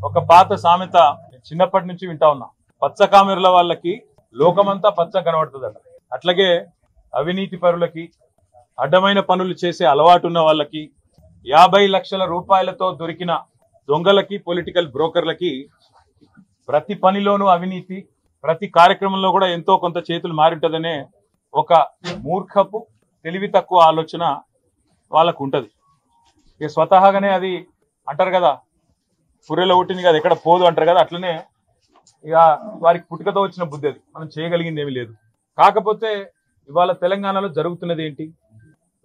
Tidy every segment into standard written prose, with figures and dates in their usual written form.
ఒక పాత సామెత చిన్నప్పటి నుంచి వింటా ఉన్నా. పచ్చ కామెరుల వాళ్ళకి లోకమంతా పచ్చ కనబడుతుందట. అట్లాగే అవినీతి పరులకి, అడ్డమైన పనులు చేసే అలవాటు ఉన్న వాళ్ళకి, 50 లక్షల రూపాయలతో దొరికిన దొంగలకి, పొలిటికల్ బ్రోకర్లకి ప్రతి పనిలోనూ అవినీతి, ప్రతి కార్యక్రమంలో కూడా ఎంతో కొంత చేతులు మారింటదనే ఒక మూర్ఖపు, తెలివి తక్కువ ఆలోచన వాళ్ళకు ఉంటది. ఇక స్వతహాగానే అది అంటారు కదా, పుర్రెలో పుట్టింది కదా ఎక్కడ పోదు అంటారు కదా, అట్లనే ఇక వారికి పుట్టుకతో వచ్చిన బుద్ధి. అది మనం చేయగలిగింది ఏమీ లేదు. కాకపోతే ఇవాళ తెలంగాణలో జరుగుతున్నది ఏంటి?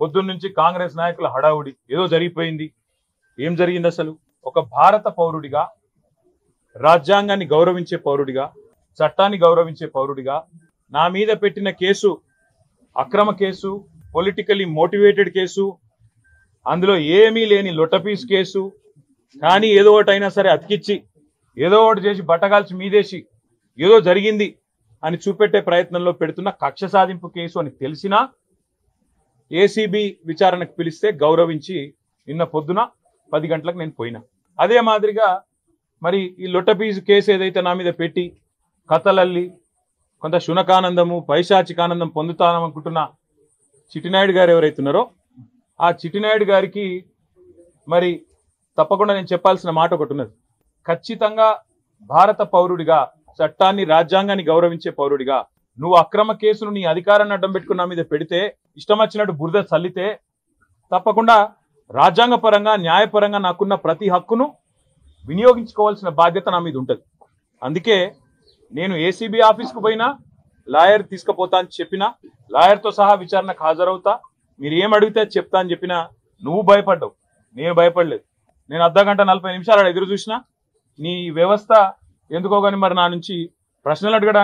పొద్దున్న నుంచి కాంగ్రెస్ నాయకుల హడావుడి, ఏదో జరిగిపోయింది. ఏం జరిగింది అసలు? ఒక భారత పౌరుడిగా, రాజ్యాంగాన్ని గౌరవించే పౌరుడిగా, చట్టాన్ని గౌరవించే పౌరుడిగా నా మీద పెట్టిన కేసు అక్రమ కేసు, పొలిటికలీ మోటివేటెడ్ కేసు, అందులో ఏమీ లేని లొట్టపీస్ కేసు. కానీ ఏదో ఒకటైనా సరే అతికిచ్చి, ఏదో ఒకటి చేసి బట్టగాల్చి మీదేసి ఏదో జరిగింది అని చూపెట్టే ప్రయత్నంలో పెడుతున్న కక్ష సాధింపు కేసు అని తెలిసినా ఏసీబీ విచారణకు పిలిస్తే గౌరవించి నిన్న పొద్దున 10 గంటలకు నేను పోయినా. అదే మాదిరిగా మరి ఈ లొట్టపీసు కేసు ఏదైతే నా మీద పెట్టి కథలల్లి కొంత శునకానందము, పైశాచికానందం పొందుతాననుకుంటున్న చిట్టినాయుడు గారు ఎవరైతున్నారో ఆ చిట్టినాయుడు గారికి మరి తప్పకుండా నేను చెప్పాల్సిన మాట ఒకటి ఉన్నది. ఖచ్చితంగా భారత పౌరుడిగా, చట్టాన్ని, రాజ్యాంగాన్ని గౌరవించే పౌరుడిగా నువ్వు అక్రమ కేసును నీ అధికారాన్ని అడ్డం పెట్టుకున్న మీద పెడితే, ఇష్టం వచ్చినట్టు బురద చల్లితే, తప్పకుండా రాజ్యాంగపరంగా, న్యాయపరంగా నాకున్న ప్రతి హక్కును వినియోగించుకోవాల్సిన బాధ్యత నా మీద ఉంటుంది. అందుకే నేను ఏసీబీ ఆఫీస్కు పోయినా లాయర్ తీసుకుపోతా అని చెప్పినా, లాయర్తో సహా విచారణకు హాజరవుతా, మీరు ఏం అడిగితే చెప్తా అని చెప్పినా నువ్వు భయపడ్డావు, నేను భయపడలేదు. నేను అర్ధగంట 40 నిమిషాలు ఎదురు చూసినా నీ వ్యవస్థ ఎందుకో కానీ మరి నా నుంచి ప్రశ్నలు అడగడానికి